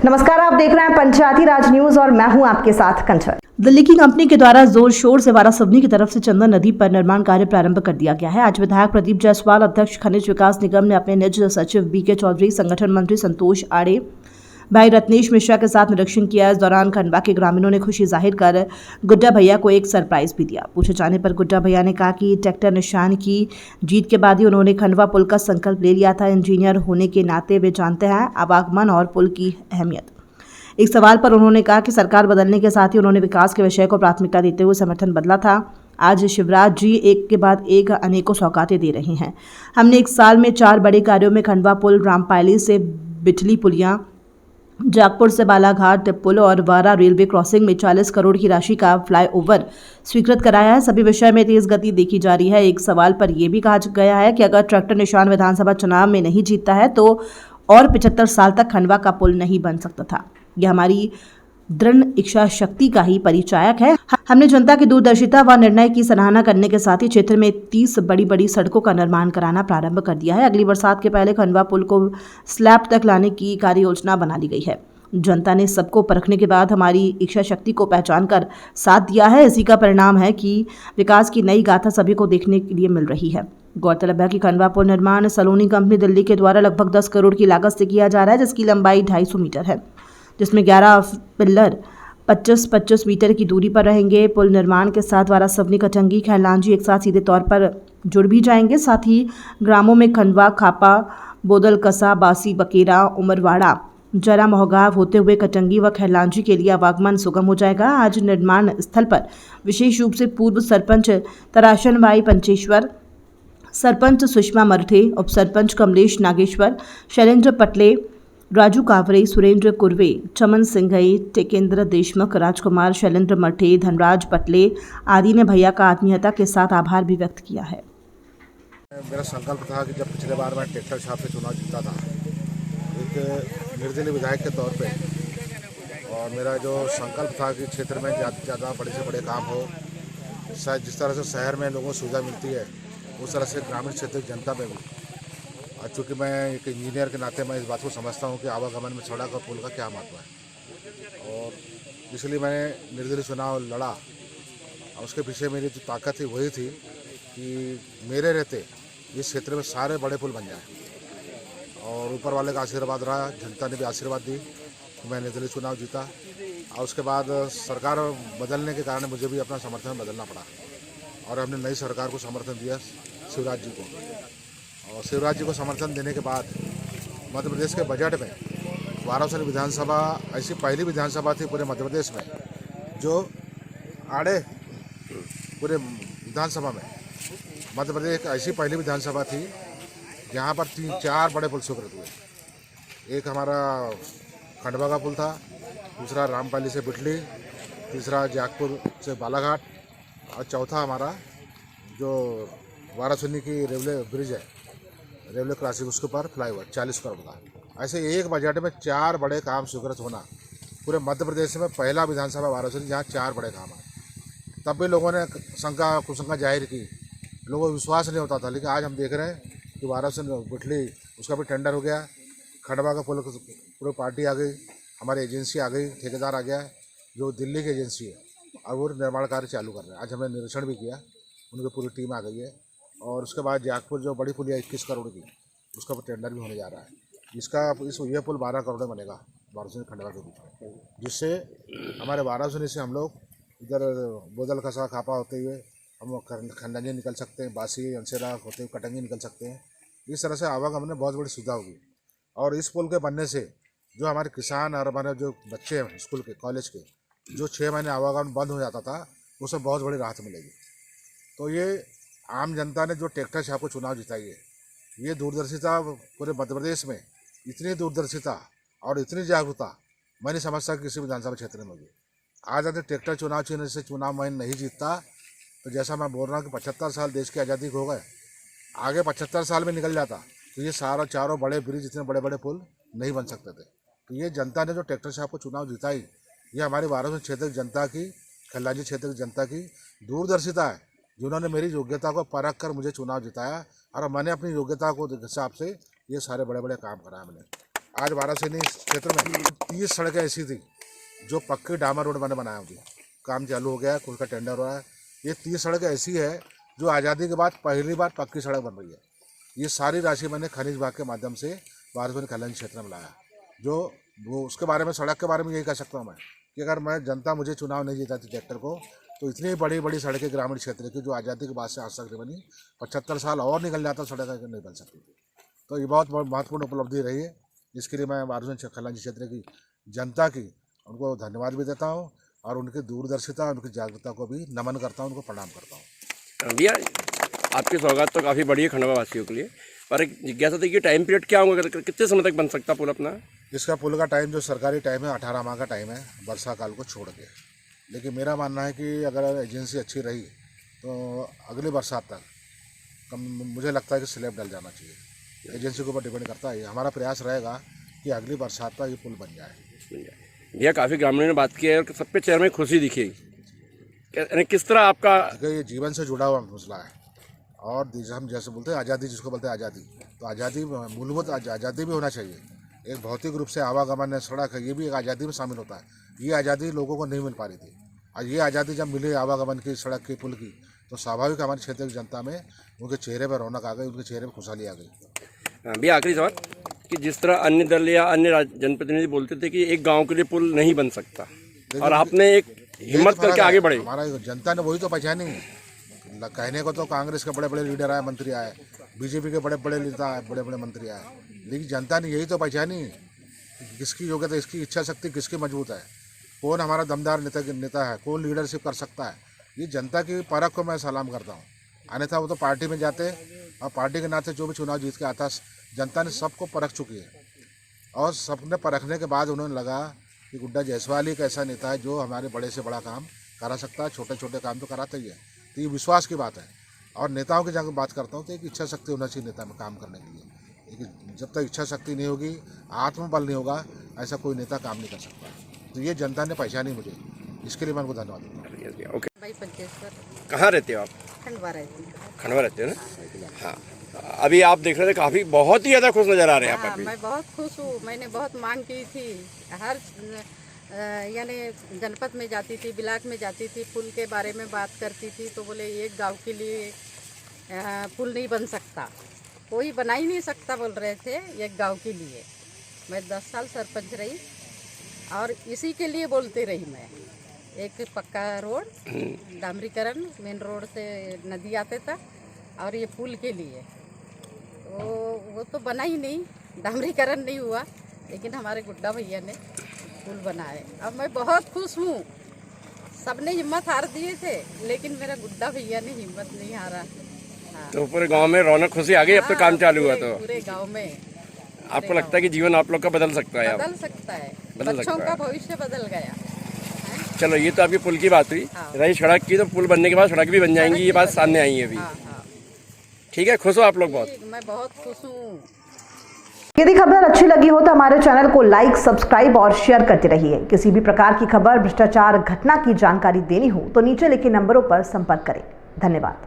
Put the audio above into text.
नमस्कार, आप देख रहे हैं पंचायती राज न्यूज और मैं हूं आपके साथ कंचन। दिल्ली की कंपनी के द्वारा जोर शोर से वारासिवनी की तरफ से चंदन नदी पर निर्माण कार्य प्रारंभ कर दिया गया है। आज विधायक प्रदीप जायसवाल, अध्यक्ष खनिज विकास निगम ने अपने निज सचिव बीके चौधरी, संगठन मंत्री संतोष आड़े, भाई रत्नेश मिश्रा के साथ निरीक्षण किया। इस दौरान खंडवा के ग्रामीणों ने खुशी जाहिर कर गुड्डा भैया को एक सरप्राइज भी दिया। पूछे जाने पर गुड्डा भैया ने कहा कि ट्रैक्टर निशान की जीत के बाद ही उन्होंने खंडवा पुल का संकल्प ले लिया था। इंजीनियर होने के नाते वे जानते हैं आवागमन और पुल की अहमियत। एक सवाल पर उन्होंने कहा कि सरकार बदलने के साथ ही उन्होंने विकास के विषय को प्राथमिकता देते हुए समर्थन बदला था। आज शिवराज जी एक के बाद एक अनेकों सौगातें दे रहे हैं। हमने एक साल में 4 बड़े कार्यों में खंडवा पुल, रामपायली से बिठली पुलिया, जागपुर से बालाघाट पुल और वारा रेलवे क्रॉसिंग में 40 करोड़ की राशि का फ्लाईओवर स्वीकृत कराया है। सभी विषय में तेज गति देखी जा रही है। एक सवाल पर यह भी कहा गया है कि अगर ट्रैक्टर निशान विधानसभा चुनाव में नहीं जीतता है तो और 75 साल तक खंडवा का पुल नहीं बन सकता था। यह हमारी दृढ़ इच्छा शक्ति का ही परिचायक है। हमने जनता की दूरदर्शिता व निर्णय की सराहना करने के साथ ही क्षेत्र में 30 बड़ी बड़ी सड़कों का निर्माण कराना प्रारंभ कर दिया है। अगली बरसात के पहले खंडवा पुल को स्लैब तक लाने की कार्य योजना बना ली गई है। जनता ने सबको परखने के बाद हमारी इच्छा शक्ति को पहचान कर साथ दिया है। इसी का परिणाम है कि विकास की नई गाथा सभी को देखने के लिए मिल रही है। गौरतलब है कि खंडवा पुल निर्माण सलोनी कंपनी दिल्ली के द्वारा लगभग 10 करोड़ की लागत से किया जा रहा है, जिसकी लंबाई 250 मीटर है, जिसमें 11 पिल्लर 25-25 मीटर की दूरी पर रहेंगे। पुल निर्माण के साथ वारासिवनी, कटंगी, खैरलांजी एक साथ सीधे तौर पर जुड़ भी जाएंगे। साथ ही ग्रामों में खंडवा, खापा, बोदल कसा, बासी, बकेरा, उमरवाड़ा, जरा मोहगाव होते हुए कटंगी व खैरलांजी के लिए आवागमन सुगम हो जाएगा। आज निर्माण स्थल पर विशेष रूप से पूर्व सरपंच तराशन बाई पंचेश्वर, सरपंच सुषमा मरठे, उप सरपंच कमलेश नागेश्वर, शैलेंद्र पटले, राजू कावरे, सुरेंद्र कुर्वे, चमन सिंघई, टेकेंद्र देशमुख, राजकुमार, शैलेंद्र मरठे, धनराज पटले आदि ने भैया का आत्मीयता के साथ आभार भी व्यक्त किया है। मेरा संकल्प था कि जब पिछले बार मैं ट्रैक्टर छाप से चुनाव जीता था एक निर्दलीय विधायक के तौर पे, और मेरा जो संकल्प था कि क्षेत्र में ज़्यादा बड़े से बड़े काम हो, शायद जिस तरह से शहर में लोगों को सुविधा मिलती है उस तरह से ग्रामीण क्षेत्र की जनता में भी। और चूँकि मैं एक इंजीनियर के नाते मैं इस बात को समझता हूँ कि आवागमन में सड़क और पुल का क्या महत्व है, और इसलिए मैंने निर्दलीय चुनाव लड़ा। और उसके पीछे मेरी जो ताकत थी वही थी कि मेरे रहते इस क्षेत्र में सारे बड़े पुल बन जाए, और ऊपर वाले का आशीर्वाद रहा, जनता ने भी आशीर्वाद दी, तो मैं निर्दलीय चुनाव जीता। और उसके बाद सरकार बदलने के कारण मुझे भी अपना समर्थन बदलना पड़ा, और हमने नई सरकार को समर्थन दिया, शिवराज जी को। और शिवराज जी को समर्थन देने के बाद मध्य प्रदेश के बजट में वारासिवनी विधानसभा ऐसी पहली विधानसभा थी पूरे मध्य प्रदेश में जो आड़े पूरे विधानसभा में मध्य प्रदेश एक ऐसी पहली विधानसभा थी जहाँ पर 3-4 बड़े पुल स्वीकृत हुए। एक हमारा खंडवा का पुल था, दूसरा रामपाली से बिठली, तीसरा जागपुर से बालाघाट, और चौथा हमारा जो वारासिवनी की रेलवे ब्रिज है, रेलवे क्रॉसिंग, उसके ऊपर फ्लाईओवर 40 करोड़ का। ऐसे एक बजट में 4 बड़े काम स्वीकृत होना पूरे मध्य प्रदेश में पहला विधानसभा वारासिवनी जहाँ 4 बड़े काम हैं। तब भी लोगों ने कुशंका जाहिर की, लोगों को विश्वास नहीं होता था, लेकिन आज हम देख रहे हैं कि वारासिवनी बिठली उसका भी टेंडर हो गया, खंडवा का पुल पूरी पार्टी आ गई, हमारी एजेंसी आ गई, ठेकेदार आ गया जो दिल्ली की एजेंसी है, और वो निर्माण कार्य चालू कर रहे हैं। आज हमने निरीक्षण भी किया, उनकी पूरी टीम आ गई है। और उसके बाद जागपुर जो बड़ी पुलिया 21 करोड़ की, उसका टेंडर भी होने जा रहा है। ये पुल 12 करोड़ में बनेगा वारासिवनी खंडवा के बीच में, जिससे हमारे वारासिवनी से हम लोग इधर बोदल कसा, खापा होते हुए हम खंडांजी निकल सकते हैं, बासी, अंसेरा होते हुए कटंगी निकल सकते हैं। इस तरह से आवागमन में बहुत बड़ी सुविधा होगी। और इस पुल के बनने से जो हमारे किसान और हमारे जो बच्चे हैं स्कूल के, कॉलेज के, जो 6 महीने आवागमन बंद हो जाता था, उससे बहुत बड़ी राहत मिलेगी। तो ये आम जनता ने जो ट्रैक्टर छाप को चुनाव जिताई है, ये दूरदर्शिता पूरे मध्य प्रदेश में, इतनी दूरदर्शिता और इतनी जागरूकता मैं नहीं समझता कि किसी विधानसभा क्षेत्र में होगी। आज अगर ट्रैक्टर चुनाव चिन्ह से चुनाव मैं नहीं जीतता, तो जैसा मैं बोल रहा हूँ कि 75 साल देश की आज़ादी हो गए, आगे 75 साल में निकल जाता तो ये सारा 4 बड़े ब्रिज, इतने बड़े बड़े पुल नहीं बन सकते थे। तो ये जनता ने जो ट्रैक्टर छाप को चुनाव जिताई, ये हमारी वारासिवनी क्षेत्र की जनता की, खैरलांजी क्षेत्र की जनता की दूरदर्शिता है, जिन्होंने मेरी योग्यता को परख कर मुझे चुनाव जिताया, और मैंने अपनी योग्यता को हिसाब से ये सारे बड़े बड़े काम करा मैंने। आज वाराणसी क्षेत्र में 30 सड़कें ऐसी थी जो पक्की डामर रोड मैंने बनाया हुई, काम चालू हो गया, कुछ का टेंडर हुआ है। ये 30 सड़कें ऐसी है जो आज़ादी के बाद पहली बार पक्की सड़क बन रही है। ये सारी राशि मैंने खनिज विभाग के माध्यम से वाराणसी कल्याण क्षेत्र में लाया। जो वो उसके बारे में, सड़क के बारे में यही कह सकता हूँ मैं कि अगर मैं जनता मुझे चुनाव नहीं जीताती ट्रैक्टर को, तो इतनी बड़ी बड़ी सड़कें ग्रामीण क्षेत्र की जो आज़ादी के बाद से आज तक नहीं बनी, 75 साल और निकल जाता सड़क नहीं बन सकती थी। तो ये बहुत महत्वपूर्ण उपलब्धि रही है, जिसके लिए मैं वाराणसी कल्याण क्षेत्र की जनता की उनको धन्यवाद भी देता हूँ और उनकी दूरदर्शिता, उनकी जागरूकता को भी नमन करता हूँ, उनको प्रणाम करता हूँ। भैया आपकी सौगात तो काफ़ी बड़ी है खंडवा वासियों के लिए, पर एक जिज्ञासा थी कि टाइम पीरियड क्या होगा, कितने समय तक बन सकता पुल अपना? इसका पुल का टाइम जो सरकारी टाइम है 18 माह का टाइम है, वर्षा काल को छोड़ के। लेकिन मेरा मानना है कि अगर एजेंसी अच्छी रही तो अगली बरसात तक मुझे लगता है कि स्लैब डल जाना चाहिए। एजेंसी के ऊपर डिपेंड करता है। हमारा प्रयास रहेगा कि अगली बरसात तक ये पुल बन जाए। भैया काफ़ी ग्रामीणों ने बात की है और सबके चेहरे में खुशी दिखी, किस तरह आपका? ये जीवन से जुड़ा हुआ मसला है और हम जैसे बोलते हैं आज़ादी, जिसको बोलते हैं आज़ादी, तो आज़ादी मूलभूत आज़ादी भी होना चाहिए। एक भौतिक रूप से आवागमन है, सड़क है, ये भी एक आज़ादी में शामिल होता है। ये आज़ादी लोगों को नहीं मिल पा रही थी, और ये आज़ादी जब मिली आवागमन की, सड़क की, पुल की, तो स्वाभाविक हमारे क्षेत्र की जनता में उनके चेहरे पर रौनक आ गई, उनके चेहरे पर खुशहाली आ गई। भैया आखिरी सवाल कि जिस तरह अन्य दल या अन्य जनप्रतिनिधि बोलते थे कि एक गांव के लिए पुल नहीं बन सकता, और आपने एक हिम्मत करके आगे बढ़े। हमारा जनता ने वही तो पहचानी। कहने को तो कांग्रेस के बड़े बड़े लीडर आए, मंत्री आए, बीजेपी के बड़े बड़े नेता आए, बड़े बड़े मंत्री आए, लेकिन जनता ने यही तो पहचानी किसकी योग्यता, इसकी इच्छा शक्ति किसकी मजबूत है, कौन हमारा दमदार नेता है, कौन लीडरशिप कर सकता है। ये जनता की परख को मैं सलाम करता हूँ। अन्यथा वो तो पार्टी में जाते और पार्टी के नाते जो भी चुनाव जीत के आता, जनता ने सबको परख चुकी है, और सबने परखने के बाद उन्होंने लगा कि गुड्डा जायसवाल एक ऐसा नेता है जो हमारे बड़े से बड़ा काम करा सकता है, छोटे छोटे काम तो कराता ही है। तो ये विश्वास की बात है। और नेताओं की जगह बात करता हूँ तो एक इच्छा शक्ति होना चाहिए नेता में काम करने के लिए, लेकिन जब तक इच्छा शक्ति नहीं होगी, आत्मबल नहीं होगा, ऐसा कोई नेता काम नहीं कर सकता। तो ये जनता ने पहचानी मुझे, इसके लिए मैं उनको धन्यवाद देता हूँ। ओके, भाई पंचेश्वर कहाँ रहते हो आप? खंडवा रहती हूँ। खंडवा रहते हो ना? हाँ, अभी आप देख रहे थे काफ़ी बहुत ही ज़्यादा खुश नज़र आ रहे हैं आप अभी। मैं बहुत खुश हूँ। मैंने बहुत मांग की थी, हर यानी जनपद में जाती थी, ब्लॉक में जाती थी, पुल के बारे में बात करती थी, तो बोले एक गांव के लिए पुल नहीं बन सकता, कोई बना ही नहीं सकता बोल रहे थे एक गांव के लिए। मैं 10 साल सरपंच रही और इसी के लिए बोलते रही मैं। एक पक्का रोड, डामरीकरण, मेन रोड से नदी आते था, और ये पुल के लिए वो तो बना ही नहीं, डामरीकरण नहीं हुआ, लेकिन हमारे गुड्डा भैया ने पुल बनाए। अब मैं बहुत खुश हूँ। सबने हिम्मत हार दिए थे, लेकिन मेरा गुड्डा भैया ने हिम्मत नहीं हारा। हाँ। तो पूरे गांव में रौनक खुशी आ गई अब तो काम चालू हुआ तो? पूरे गांव में। आपको लगता है कि जीवन आप लोग का बदल सकता है? बदल सकता है, बदल बच्चों सकता का है। भविष्य बदल गया। चलो, ये तो आपकी पुल की बात हुई। हाँ। रही सड़क की, तो पुल बनने के बाद सड़क भी बन जाएंगी, ये बात सामने आई है अभी। हाँ हाँ, ठीक है, खुश हो आप लोग बहुत? मैं बहुत खुश हूँ। यदि खबर अच्छी लगी हो तो हमारे चैनल को लाइक, सब्सक्राइब और शेयर करते रहिए। किसी भी प्रकार की खबर, भ्रष्टाचार, घटना की जानकारी देनी हो तो नीचे लिखे नंबरों पर संपर्क करें। धन्यवाद।